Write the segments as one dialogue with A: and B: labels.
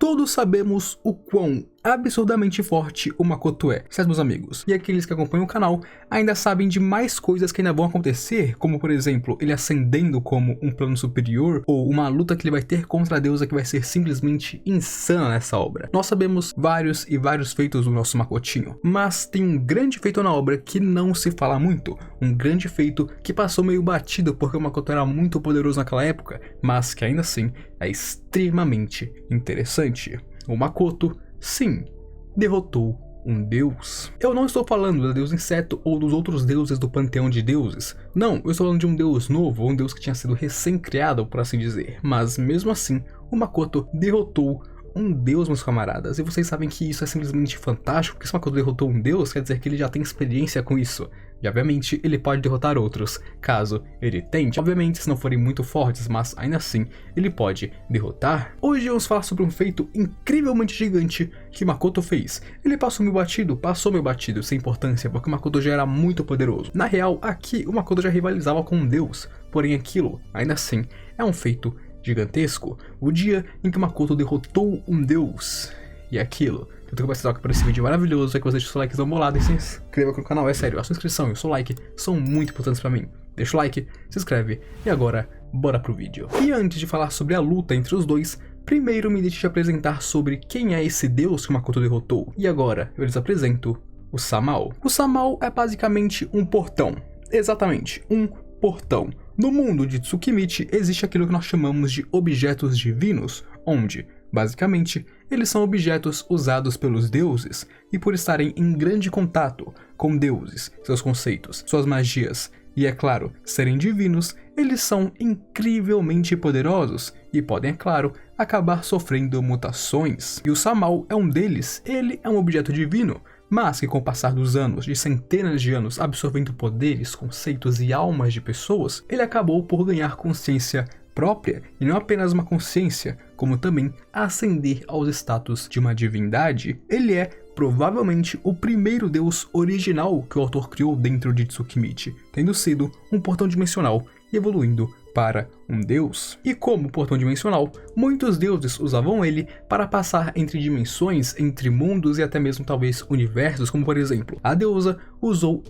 A: Todos sabemos o quão absurdamente forte o Makoto é, certo, meus amigos? E aqueles que acompanham o canal ainda sabem de mais coisas que ainda vão acontecer, como por exemplo, ele ascendendo como um plano superior, ou uma luta que ele vai ter contra a deusa que vai ser simplesmente insana nessa obra. Nós sabemos vários e vários feitos do nosso Makotinho, mas tem um grande feito na obra que não se fala muito, um grande feito que passou meio batido porque o Makoto era muito poderoso naquela época, mas que ainda assim é extremamente interessante. O Makoto, sim, derrotou um deus. Eu não estou falando do deus inseto ou dos outros deuses do panteão de deuses. Não, eu estou falando de um deus novo, um deus que tinha sido recém-criado, por assim dizer. Mas mesmo assim, o Makoto derrotou um deus, meus camaradas. E vocês sabem que isso é simplesmente fantástico, porque se o Makoto derrotou um deus, quer dizer que ele já tem experiência com isso. E obviamente ele pode derrotar outros, caso ele tente. Obviamente se não forem muito fortes, mas ainda assim ele pode derrotar. Hoje vamos falar sobre um feito incrivelmente gigante que Makoto fez. Ele passou meio batido, sem importância, porque o Makoto já era muito poderoso. Na real, aqui o Makoto já rivalizava com um deus, porém aquilo, ainda assim, é um feito gigantesco. O dia em que Makoto derrotou um deus. E aquilo. Eu tenho que começar por esse vídeo maravilhoso, é que você deixa o seu likezão bolado e se inscreva aqui no canal. É sério, a sua inscrição e o seu like são muito importantes pra mim. Deixa o like, se inscreve e agora, bora pro vídeo. E antes de falar sobre a luta entre os dois, primeiro me deixe te apresentar sobre quem é esse deus que o Makoto derrotou. E agora eu lhes apresento o Samao. O Samao é basicamente um portão. Exatamente, um portão. No mundo de Tsukimichi existe aquilo que nós chamamos de objetos divinos, onde, basicamente, eles são objetos usados pelos deuses e por estarem em grande contato com deuses, seus conceitos, suas magias e, é claro, serem divinos, eles são incrivelmente poderosos e podem, é claro, acabar sofrendo mutações. E o Samao é um deles, ele é um objeto divino, mas que com o passar dos anos, de centenas de anos, absorvendo poderes, conceitos e almas de pessoas, ele acabou por ganhar consciência própria, e não apenas uma consciência, como também ascender aos status de uma divindade. Ele é provavelmente o primeiro deus original que o autor criou dentro de Tsukimichi, tendo sido um portão dimensional e evoluindo para um deus. E como portão dimensional, muitos deuses usavam ele para passar entre dimensões, entre mundos e até mesmo talvez universos, como por exemplo, a deusa usou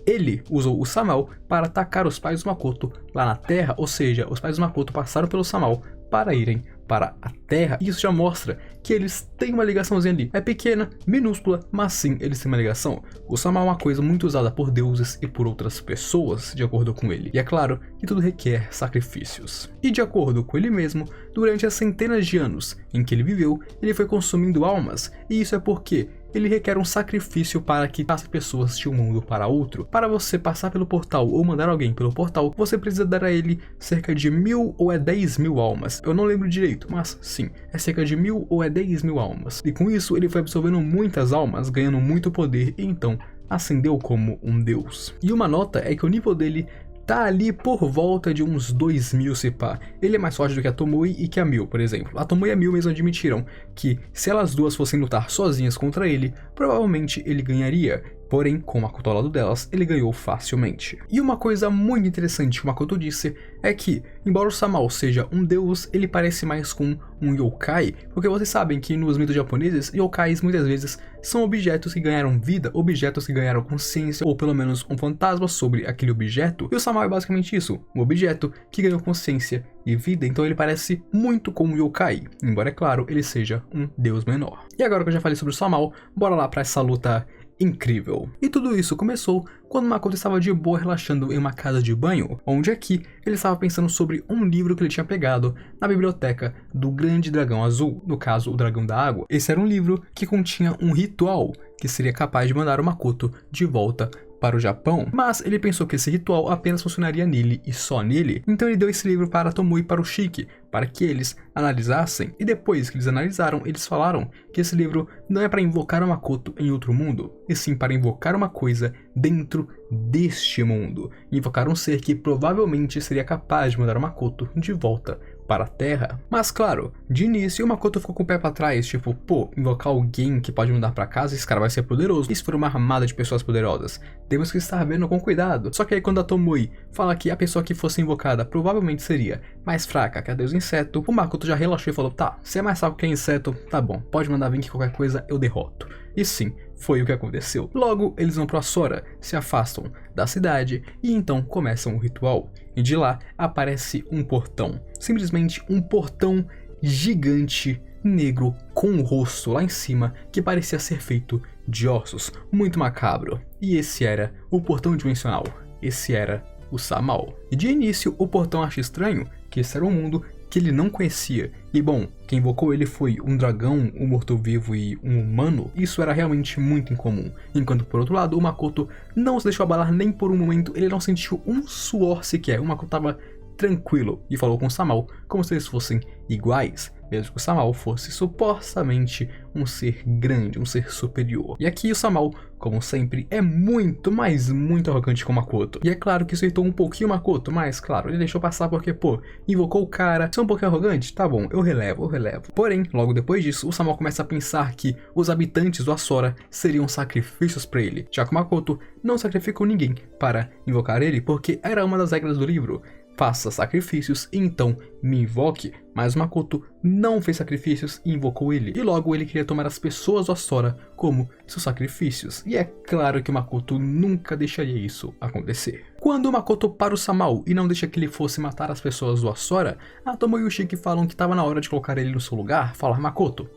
A: o Samao para atacar os pais do Makoto lá na Terra, ou seja, os pais do Makoto passaram pelo Samao para irem para a Terra. E isso já mostra que eles têm uma ligaçãozinha ali. É pequena, minúscula, mas sim, eles têm uma ligação. O Samao é uma coisa muito usada por deuses e por outras pessoas, de acordo com ele. E é claro que tudo requer sacrifícios. E de acordo com ele mesmo, durante as centenas de anos em que ele viveu, ele foi consumindo almas. E isso é porque ele requer um sacrifício para que passe pessoas de um mundo para outro. Para você passar pelo portal ou mandar alguém pelo portal, você precisa dar a ele cerca de 1000 ou 10.000 almas. Eu não lembro direito, mas sim, é cerca de 1000 ou 10.000 almas. E com isso ele foi absorvendo muitas almas, ganhando muito poder e então ascendeu como um deus. E uma nota é que o nível dele tá ali por volta de uns 2000 se pá. Ele é mais forte do que a Tomoe e que a Mil, por exemplo. A Tomoe e a Mil mesmo admitiram que se elas duas fossem lutar sozinhas contra ele, provavelmente ele ganharia. Porém, com o Makoto ao lado delas, ele ganhou facilmente. E uma coisa muito interessante que o Makoto disse é que, embora o Samao seja um deus, ele parece mais com um yokai, porque vocês sabem que nos mitos japoneses, yokais muitas vezes são objetos que ganharam vida, objetos que ganharam consciência, ou pelo menos um fantasma sobre aquele objeto. E o Samao é basicamente isso, um objeto que ganhou consciência e vida, então ele parece muito com um yokai, embora, é claro, ele seja um deus menor. E agora que eu já falei sobre o Samao, bora lá pra essa luta incrível. E tudo isso começou quando Makoto estava de boa relaxando em uma casa de banho, onde aqui ele estava pensando sobre um livro que ele tinha pegado na biblioteca do Grande Dragão Azul, no caso o Dragão da Água. Esse era um livro que continha um ritual que seria capaz de mandar o Makoto de volta para o Japão, mas ele pensou que esse ritual apenas funcionaria nele e só nele, então ele deu esse livro para a Tomoe e para o Shiki, para que eles analisassem, e depois que eles analisaram, eles falaram que esse livro não é para invocar o Makoto em outro mundo, e sim para invocar uma coisa dentro deste mundo, invocar um ser que provavelmente seria capaz de mandar o Makoto de volta para a Terra. Mas claro, de início o Makoto ficou com o pé pra trás, tipo, pô, invocar alguém que pode mudar pra casa, esse cara vai ser poderoso. E se for uma armada de pessoas poderosas, temos que estar vendo com cuidado. Só que aí quando a Tomoe fala que a pessoa que fosse invocada provavelmente seria mais fraca que a deusa inseto, o Makoto já relaxou e falou, tá, se é mais fraco que inseto, tá bom, pode mandar vir que qualquer coisa eu derroto. E sim, foi o que aconteceu. Logo, eles vão para Sora, se afastam da cidade e então começam o ritual. E de lá aparece um portão, simplesmente um portão gigante, negro, com um rosto lá em cima que parecia ser feito de ossos, muito macabro. E esse era o portão dimensional, esse era o Samal. E de início o portão acha estranho que esse era um mundo que ele não conhecia. E bom, quem invocou ele foi um dragão, um morto-vivo e um humano. Isso era realmente muito incomum. Enquanto por outro lado, o Makoto não se deixou abalar nem por um momento, ele não sentiu um suor sequer. O Makoto estava tranquilo e falou com o Samal como se eles fossem iguais, mesmo que o Samal fosse supostamente um ser grande, um ser superior. E aqui o Samal, como sempre, é muito, mas muito arrogante com o Makoto. E é claro que isso irritou um pouquinho o Makoto, mas claro, ele deixou passar porque, pô, invocou o cara, se é um pouquinho arrogante, tá bom, eu relevo. Porém, logo depois disso, o Samal começa a pensar que os habitantes do Asora seriam sacrifícios para ele, já que o Makoto não sacrificou ninguém para invocar ele, porque era uma das regras do livro. Faça sacrifícios e então me invoque, mas Makoto não fez sacrifícios e invocou ele. E logo ele queria tomar as pessoas do Asora como seus sacrifícios. E é claro que o Makoto nunca deixaria isso acontecer. Quando o Makoto para o Samal e não deixa que ele fosse matar as pessoas do Asora, a Tomoe e o Shiki falam que estava na hora de colocar ele no seu lugar, falar Makoto,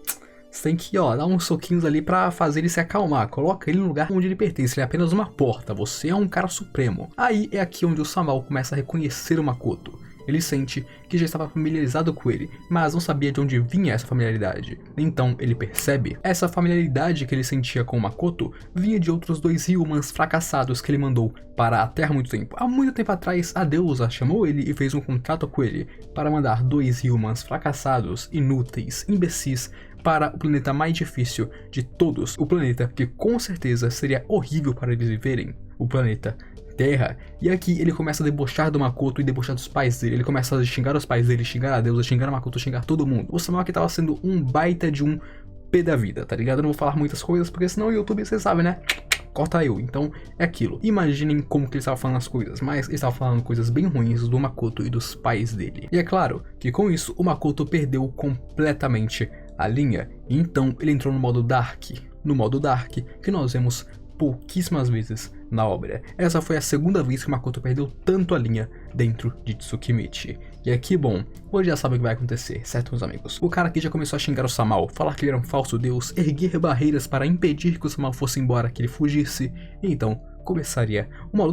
A: você tem que, dar uns soquinhos ali pra fazer ele se acalmar. Coloca ele no lugar onde ele pertence, ele é apenas uma porta, você é um cara supremo. Aí é aqui onde o Samal começa a reconhecer o Makoto. Ele sente que já estava familiarizado com ele, mas não sabia de onde vinha essa familiaridade. Então ele percebe, essa familiaridade que ele sentia com o Makoto vinha de outros dois humans fracassados que ele mandou para a Terra há muito tempo. Há muito tempo atrás, a deusa chamou ele e fez um contrato com ele para mandar dois humans fracassados, inúteis, imbecis, para o planeta mais difícil de todos, o planeta que com certeza seria horrível para eles viverem, o planeta Terra. E aqui ele começa a debochar do Makoto e debochar dos pais dele, ele começa a xingar os pais dele, xingar a deusa, xingar o Makoto, xingar todo mundo. O Samal aqui tava sendo um baita de um pé da vida, tá ligado? Eu não vou falar muitas coisas, porque senão o YouTube, você sabe, né? Corta eu, então é aquilo. Imaginem como que ele estava falando as coisas, mas ele estava falando coisas bem ruins do Makoto e dos pais dele. E é claro que com isso o Makoto perdeu completamente a linha, e então ele entrou no modo Dark, que nós vemos pouquíssimas vezes na obra. Essa foi a segunda vez que o Makoto perdeu tanto a linha dentro de Tsukimichi. E aqui, bom, hoje já sabe o que vai acontecer, certo, meus amigos? O cara aqui já começou a xingar o Samal, falar que ele era um falso deus, erguer barreiras para impedir que o Samal fosse embora, que ele fugisse, e então começaria uma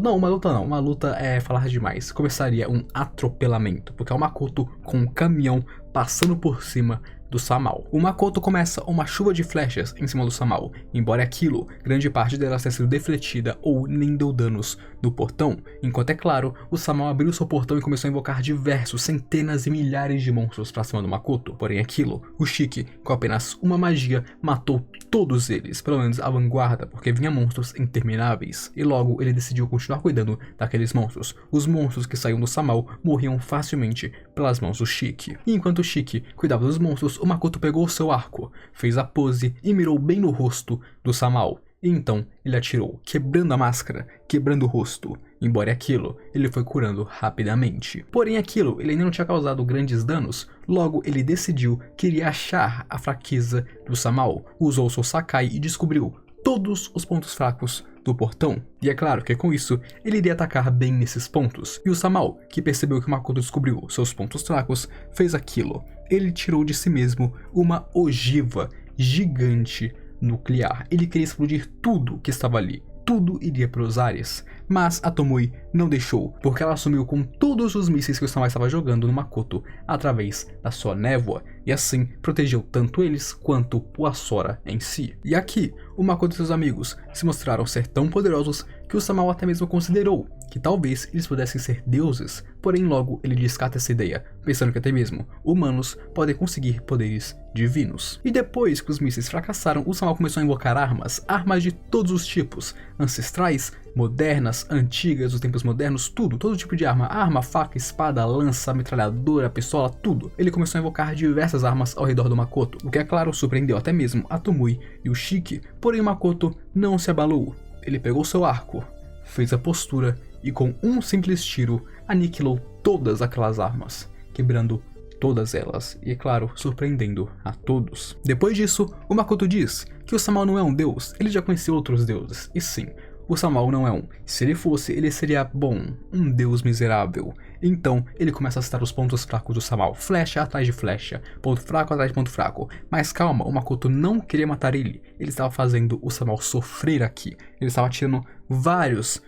A: luta é falar demais, começaria um atropelamento, porque é o Makoto com um caminhão passando por cima do Samal. O Makoto começa uma chuva de flechas em cima do Samal, embora aquilo, grande parte delas tenha sido defletida ou nem deu danos no portão, enquanto é claro, o Samal abriu seu portão e começou a invocar diversos, centenas e milhares de monstros pra cima do Makoto. Porém aquilo, o Shiki, com apenas uma magia, matou todos eles, pelo menos a vanguarda, porque vinha monstros intermináveis, e logo ele decidiu continuar cuidando daqueles monstros. Os monstros que saíam do Samal morriam facilmente pelas mãos do Shiki. E enquanto o Shiki cuidava dos monstros, o Makoto pegou o seu arco, fez a pose e mirou bem no rosto do Samal. E então ele atirou, quebrando a máscara, quebrando o rosto. Embora aquilo, ele foi curando rapidamente. Porém aquilo, ele ainda não tinha causado grandes danos, logo ele decidiu que iria achar a fraqueza do Samal. Usou seu Sakai e descobriu todos os pontos fracos do portão. E é claro que com isso, ele iria atacar bem nesses pontos. E o Samal, que percebeu que o Makoto descobriu seus pontos fracos, fez aquilo. Ele tirou de si mesmo uma ogiva gigante nuclear. Ele queria explodir tudo que estava ali. Tudo iria para os ares, mas a Tomoe não deixou, porque ela sumiu com todos os mísseis que o Samal estava jogando no Makoto através da sua névoa, e assim protegeu tanto eles quanto o Asora em si. E aqui, o Makoto e seus amigos se mostraram ser tão poderosos que o Samao até mesmo considerou que talvez eles pudessem ser deuses, porém logo ele descarta essa ideia, pensando que até mesmo humanos podem conseguir poderes divinos. E depois que os mísseis fracassaram, o Samao começou a invocar armas de todos os tipos, ancestrais, modernas, antigas, dos tempos modernos, tudo, todo tipo de arma, faca, espada, lança, metralhadora, pistola, tudo. Ele começou a invocar diversas armas ao redor do Makoto, o que é claro surpreendeu até mesmo a Tomoe e o Shiki, porém o Makoto não se abalou. Ele pegou seu arco, fez a postura e com um simples tiro aniquilou todas aquelas armas, quebrando todas elas e, é claro, surpreendendo a todos. Depois disso, o Makoto diz que o Samao não é um deus, ele já conheceu outros deuses, e sim, o Samao não é um. Se ele fosse, ele seria, bom, um deus miserável. Então, ele começa a citar os pontos fracos do Samao, flecha atrás de flecha, ponto fraco atrás de ponto fraco. Mas calma, o Makoto não queria matar ele estava fazendo o Samao sofrer aqui. Ele estava tirando vários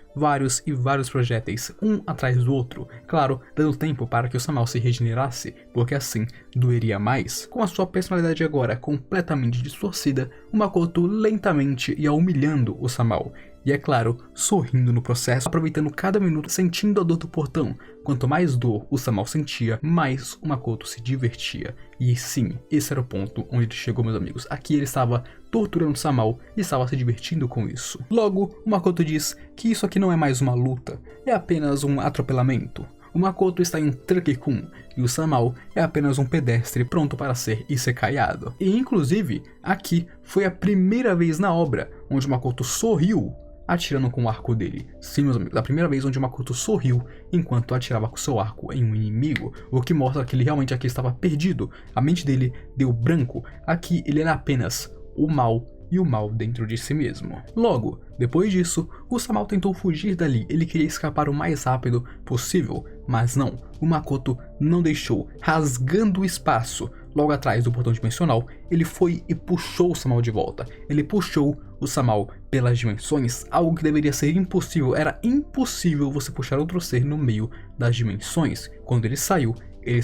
A: projéteis, um atrás do outro, claro, dando tempo para que o Samao se regenerasse, porque assim doeria mais. Com a sua personalidade agora completamente distorcida, o Makoto lentamente ia humilhando o Samao. E é claro, sorrindo no processo, aproveitando cada minuto, sentindo a dor do portão. Quanto mais dor o Samao sentia, mais o Makoto se divertia. E sim, esse era o ponto onde ele chegou, meus amigos. Aqui ele estava torturando o Samao e estava se divertindo com isso. Logo, o Makoto diz que isso aqui não é mais uma luta, é apenas um atropelamento. O Makoto está em um Truck-kun e o Samao é apenas um pedestre pronto para ser isekaiado. E inclusive, aqui foi a primeira vez na obra onde o Makoto sorriu atirando com o arco dele. Sim, meus amigos, a primeira vez onde o Makoto sorriu enquanto atirava com seu arco em um inimigo, o que mostra que ele realmente aqui estava perdido. A mente dele deu branco. Aqui ele era apenas o mal e o mal dentro de si mesmo. Logo, depois disso, o Samao tentou fugir dali, ele queria escapar o mais rápido possível, mas não, o Makoto não deixou, rasgando o espaço. Logo atrás do portão dimensional, ele foi e puxou o Samao de volta. Ele puxou o Samao pelas dimensões, algo que deveria ser impossível. Era impossível você puxar outro ser no meio das dimensões. Quando ele saiu, ele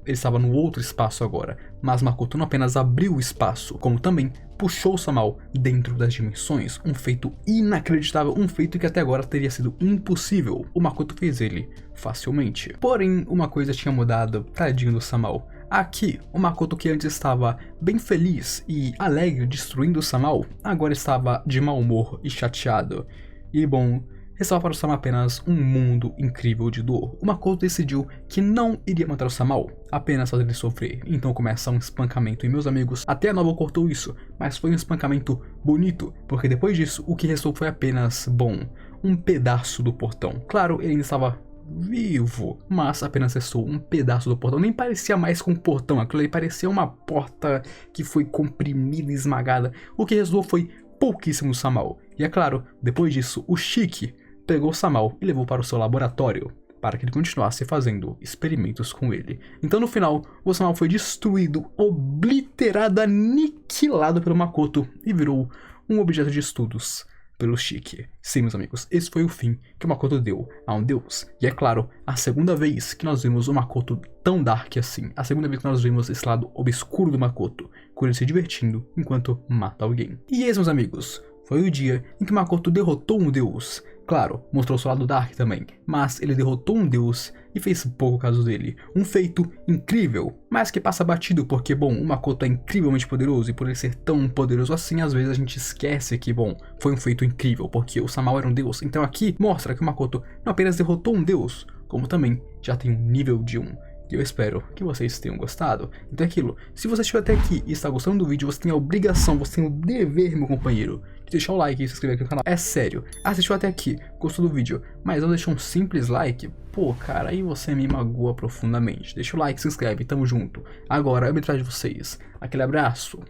A: estava no outro espaço agora. Mas Makoto não apenas abriu o espaço, como também puxou o Samao dentro das dimensões. Um feito inacreditável, um feito que até agora teria sido impossível. O Makoto fez ele facilmente. Porém, uma coisa tinha mudado, tadinho do Samao. Aqui, o Makoto, que antes estava bem feliz e alegre destruindo o Samao, agora estava de mau humor e chateado. E bom, restava para o Samao apenas um mundo incrível de dor. O Makoto decidiu que não iria matar o Samao, apenas fazer ele sofrer. Então começa um espancamento. E meus amigos, até a Novel cortou isso, mas foi um espancamento bonito, porque depois disso o que restou foi apenas, bom, um pedaço do portão. Claro, ele ainda estava vivo, mas apenas restou um pedaço do portão. Nem parecia mais com um portão, aquilo ali parecia uma porta que foi comprimida e esmagada. O que restou foi pouquíssimo Samao. E é claro, depois disso, o Shiki pegou o Samao e levou para o seu laboratório, para que ele continuasse fazendo experimentos com ele. Então no final, o Samao foi destruído, obliterado, aniquilado pelo Makoto e virou um objeto de estudos pelo Shiki. Sim, meus amigos, esse foi o fim que o Makoto deu a um deus. E é claro, a segunda vez que nós vimos o Makoto tão dark assim. A segunda vez que nós vimos esse lado obscuro do Makoto, com ele se divertindo enquanto mata alguém. E esse, meus amigos, foi o dia em que Makoto derrotou um deus. Claro, mostrou seu lado dark também, mas ele derrotou um deus e fez pouco caso dele. Um feito incrível, mas que passa batido porque, bom, o Makoto é incrivelmente poderoso e por ele ser tão poderoso assim, às vezes a gente esquece que, bom, foi um feito incrível porque o Samao era um deus. Então aqui mostra que o Makoto não apenas derrotou um deus, como também já tem um nível de 1. E eu espero que vocês tenham gostado. Então é aquilo, se você chegou até aqui e está gostando do vídeo, você tem a obrigação, você tem o dever, meu companheiro, de deixar o like e se inscrever aqui no canal. É sério, assistiu até aqui, gostou do vídeo, mas não deixou um simples like? Pô, cara, aí você me magoa profundamente. Deixa o like, se inscreve, tamo junto. Agora eu me trago de vocês. Aquele abraço,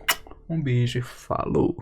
A: um beijo e falou!